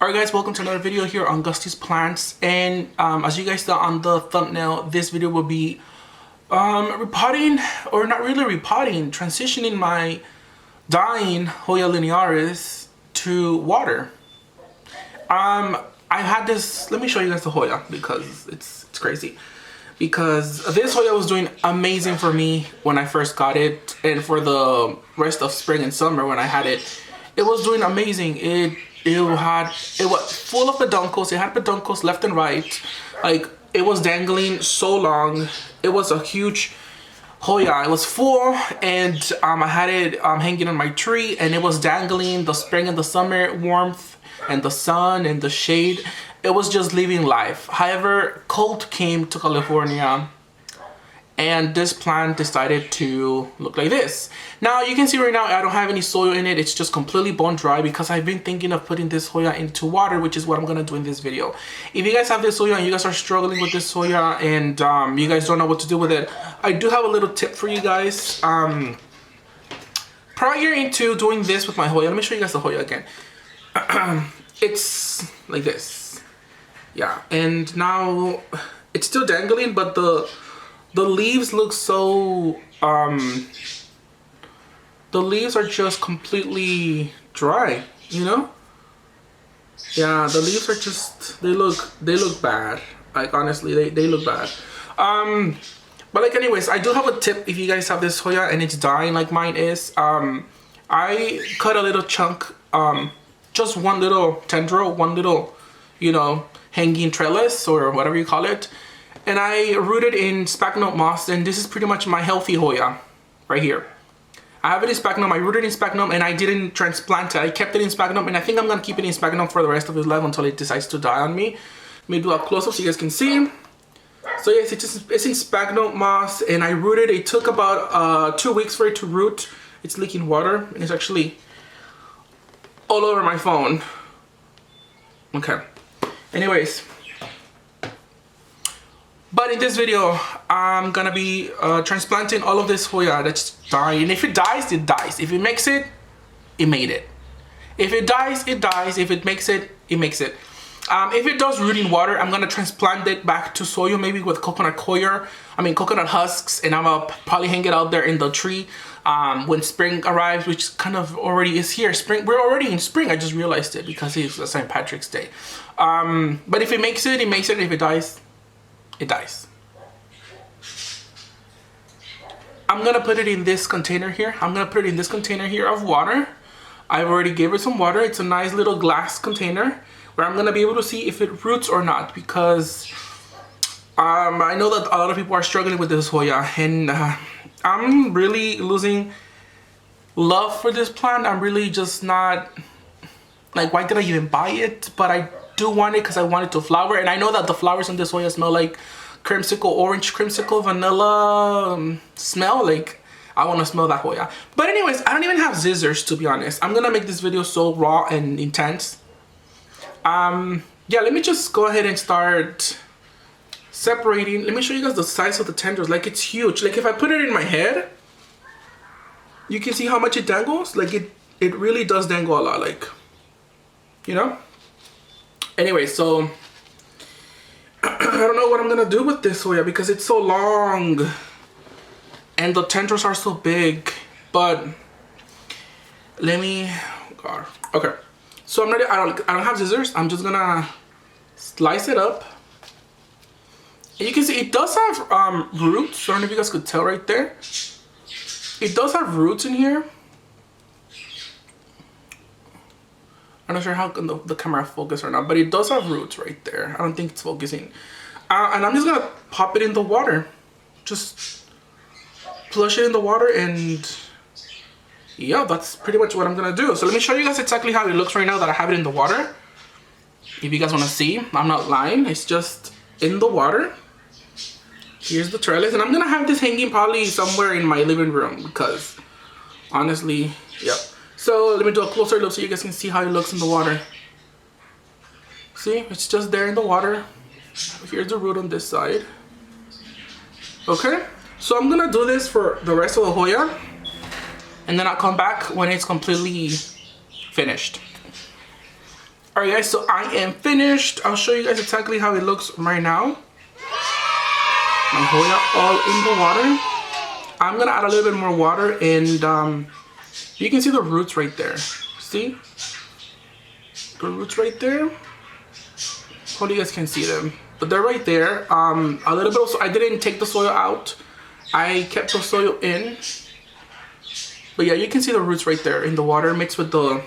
Alright guys, welcome to another video here on Gusty's Plants, and as you guys saw on the thumbnail, this video will be repotting, or not really repotting, transitioning my dying HOYA linearis to water. I had this, let me show you guys the HOYA because it's crazy. Because this HOYA was doing amazing for me when I first got it, and for the rest of spring and summer when I had it, it was doing amazing. It was full of peduncles. It had peduncles left and right. Like, it was dangling so long. It was a huge HOYA. It was full, and I had it hanging on my tree, and it was dangling the spring and the summer warmth and the sun and the shade. It was just living life. However, cold came to California, and this plant decided to look like this. Now you can see right now I don't have any soil in it. It's just completely bone dry because I've been thinking of putting this HOYA into water, which is what I'm gonna do in this video. If you guys have this HOYA and you guys are struggling with this HOYA and you guys don't know what to do with it, I do have a little tip for you guys. Prior into doing this with my HOYA, let me show you guys the HOYA again. It's like this. Yeah, and now it's still dangling, but the leaves look so, the leaves are just completely dry, you know? Yeah, the leaves are just, they look bad. Like, honestly, they look bad. But like, anyways, I do have a tip if you guys have this HOYA and it's dying like mine is. I cut a little chunk, just one little tendril, one little, you know, hanging trellis or whatever you call it. And I rooted in Sphagnum moss, and this is pretty much my healthy HOYA right here. I have it in Sphagnum, I rooted in Sphagnum, and I didn't transplant it. I kept it in Sphagnum, and I think I'm gonna keep it in Sphagnum for the rest of its life until it decides to die on me. Let me do a close-up so you guys can see. So yes, it's in Sphagnum moss, and I rooted. It took about 2 weeks for it to root. It's leaking water, and it's actually all over my phone. Okay. Anyways. But in this video, I'm gonna be transplanting all of this HOYA that's dying. If it dies, it dies. If it makes it, it made it. If it dies, it dies. If it makes it, it makes it. If it does root in water, I'm gonna transplant it back to soil, maybe with coconut coconut husks, and I'm gonna probably hang it out there in the tree when spring arrives, which kind of already is here. Spring, we're already in spring. I just realized it because it's St. Patrick's Day. But if it makes it, it makes it. If it dies, it dies. I'm gonna put it in this container here. I'm gonna put it in this container here of water. I've already gave it some water. It's a nice little glass container where I'm gonna be able to see if it roots or not, because I know that a lot of people are struggling with this HOYA, and I'm really losing love for this plant. I'm really just not, like, why did I even buy it? But I do want it because I want it to flower, and I know that the flowers in this HOYA smell like creamsicle, orange creamsicle, vanilla smell. Like, I want to smell that HOYA. But anyways, I don't even have scissors, to be honest. I'm gonna make this video so raw and intense. Yeah, let me just go ahead and start separating. Let me show you guys the size of the tendrils. Like, it's huge. Like, if I put it in my head, you can see how much it dangles. Like, it really does dangle a lot, like, you know? Anyway, so I don't know what I'm gonna do with this HOYA because it's so long and the tendrils are so big. But let me, God. Okay, so I don't have scissors. I'm just gonna slice it up, and you can see it does have roots. I don't know if you guys could tell right there. It does have roots in here. I'm not sure how the camera focus or not, but it does have roots right there. I don't think it's focusing. And I'm just gonna pop it in the water. Just flush it in the water, and yeah, that's pretty much what I'm gonna do. So let me show you guys exactly how it looks right now that I have it in the water. If you guys wanna see, I'm not lying. It's just in the water. Here's the trellis, and I'm gonna have this hanging probably somewhere in my living room because honestly, yeah. So let me do a closer look so you guys can see how it looks in the water. See, it's just there in the water. Here's the root on this side. Okay, so I'm gonna do this for the rest of the HOYA, and then I'll come back when it's completely finished. Alright guys, so I am finished. I'll show you guys exactly how it looks right now. My Hoya all in the water. I'm gonna add a little bit more water, and you can see the roots right there. See? The roots right there. Hopefully you guys can see them. But they're right there. A little bit also, I didn't take the soil out. I kept the soil in. But yeah, you can see the roots right there in the water mixed with the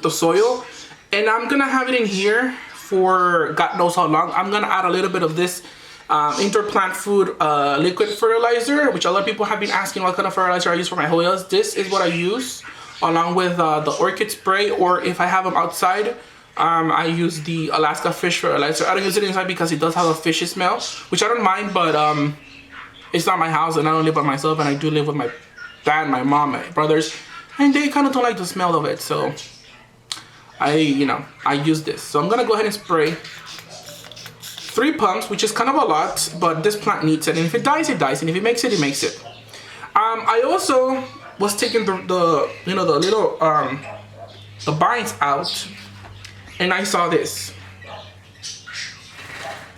soil. And I'm gonna have it in here for God knows how long. I'm gonna add a little bit of this interplant food liquid fertilizer, which a lot of people have been asking what kind of fertilizer I use for my Hoyas. This is what I use along with the orchid spray, or if I have them outside, I use the Alaska fish fertilizer. I don't use it inside because it does have a fishy smell, which I don't mind, but it's not my house and I don't live by myself, and I do live with my dad, my mom, my brothers, and they kind of don't like the smell of it, so I use this. So I'm gonna go ahead and spray 3 pumps, which is kind of a lot, but this plant needs it, and if it dies, it dies, and if it makes it, it makes it. I also was taking the little the vines out, and I saw this.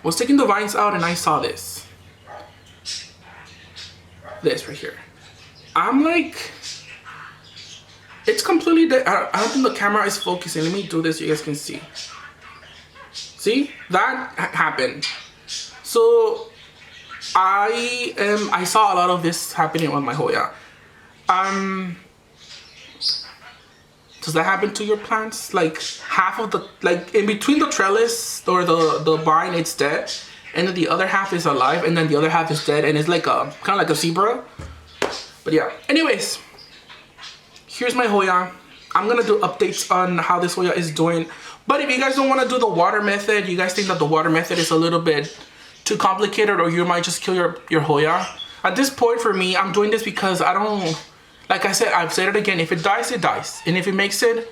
Was taking the vines out, and I saw this right here. I'm like, it's completely dead. I don't think the camera is focusing. Let me do this so you guys can see. See, that happened. So I saw a lot of this happening on my Hoya. Does that happen to your plants? Like half of the, like in between the trellis or the vine, it's dead, and then the other half is alive, and then the other half is dead, and it's like a kind of like a zebra. But yeah, anyways, here's my Hoya. I'm gonna do updates on how this Hoya is doing. But if you guys don't want to do the water method, you guys think that the water method is a little bit too complicated, or you might just kill your Hoya. At this point for me, I'm doing this because I don't, like I said, I've said it again, if it dies, it dies. And if it makes it,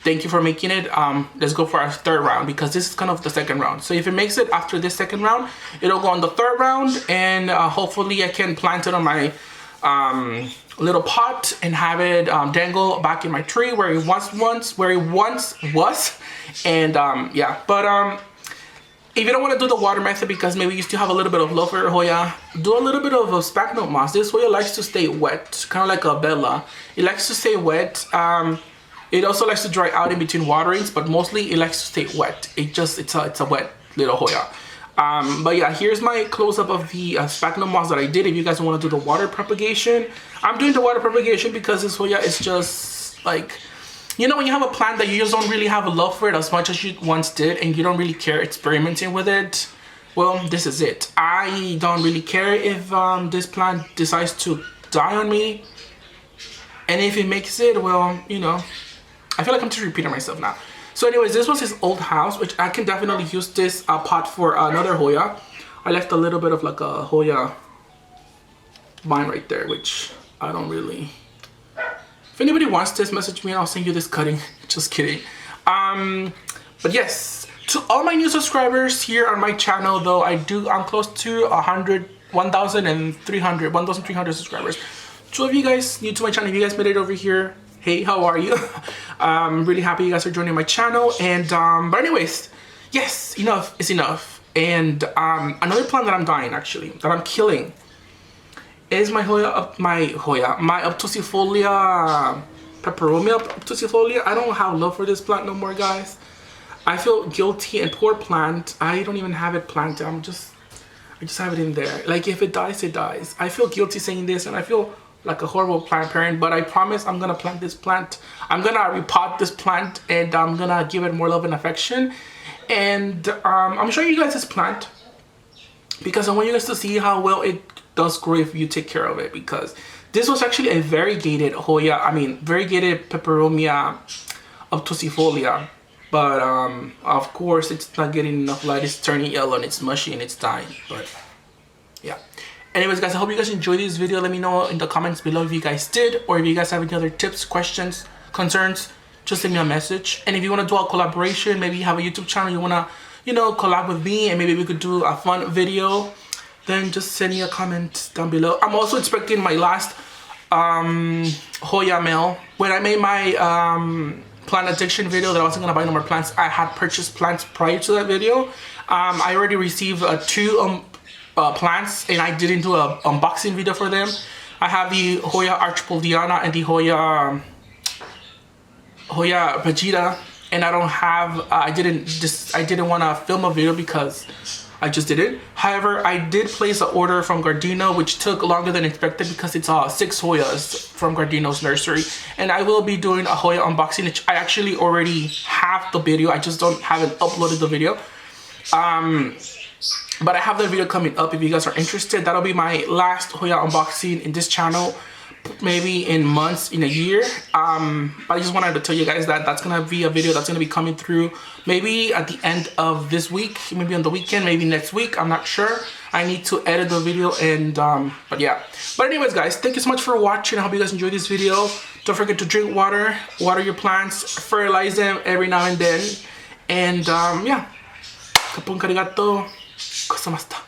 thank you for making it. Let's go for our 3rd round, because this is kind of the 2nd round. So if it makes it after this 2nd round, it'll go on the 3rd round, and hopefully I can plant it on my little pot and have it dangle back in my tree where it once was. And yeah, but if you don't want to do the water method because maybe you still have a little bit of love for your Hoya, do a little bit of a sphagnum moss. This Hoya likes to stay wet, kind of like a Bella. It likes to stay wet. It also likes to dry out in between waterings, but mostly it likes to stay wet. It's a wet little Hoya. But yeah, here's my close-up of the sphagnum moss that I did. If you guys want to do the water propagation, I'm doing the water propagation because this Hoya is just like, you know, when you have a plant that you just don't really have a love for it as much as you once did, and you don't really care experimenting with it, well, this is it. I don't really care if this plant decides to die on me, and if it makes it, well, you know, I feel like I'm just repeating myself now. So anyways, this was his old house, which I can definitely use this pot for another Hoya. I left a little bit of like a Hoya vine right there, which I don't really... If anybody wants this, message me and I'll send you this cutting. Just kidding. But yes, to all my new subscribers here on my channel, though, I'm close to 1,300 subscribers. 2 of you guys new to my channel, if you guys made it over here, hey, how are you? I'm really happy you guys are joining my channel. And but anyways, yes, enough is enough. And another plant that I'm dying, actually, that I'm killing, is my Obtusifolia peperomia obtusifolia. I don't have love for this plant no more, guys. I feel guilty, and poor plant. I don't even have it planted. I just have it in there. Like if it dies, it dies. I feel guilty saying this, and I feel like a horrible plant parent, but I promise I'm gonna plant this plant. I'm gonna repot this plant, and I'm gonna give it more love and affection. And I'm showing you guys this plant because I want you guys to see how well it does grow if you take care of it, because this was actually a variegated variegated peperomia obtusifolia, but of course it's not getting enough light. It's turning yellow and it's mushy and it's dying. But yeah, anyways guys, I hope you guys enjoyed this video. Let me know in the comments below if you guys did, or if you guys have any other tips, questions, concerns, just send me a message. And if you want to do a collaboration, maybe you have a YouTube channel, you want to, you know, collab with me, and maybe we could do a fun video, then just send me a comment down below. I'm also expecting my last Hoya male. When I made my plant addiction video that I wasn't gonna buy no more plants. I had purchased plants prior to that video. I already received 2 plants, and I didn't do an unboxing video for them. I have the Hoya Archipeldiana and the Hoya Vegeta, and I don't have. I didn't want to film a video because I just didn't. However, I did place an order from Gardino, which took longer than expected because it's 6 Hoyas from Gardino's nursery, and I will be doing a Hoya unboxing. Which I actually already have the video. I just haven't uploaded the video. But I have the video coming up if you guys are interested. That'll be my last Hoya unboxing in this channel, maybe in months, in a year. But I just wanted to tell you guys that that's gonna be a video that's gonna be coming through maybe at the end of this week, maybe on the weekend, maybe next week. I'm not sure. I need to edit the video, and but yeah. But anyways, guys, thank you so much for watching. I hope you guys enjoyed this video. Don't forget to drink water, water your plants, fertilize them every now and then, and yeah. Kapun karigato. Gozaimashita.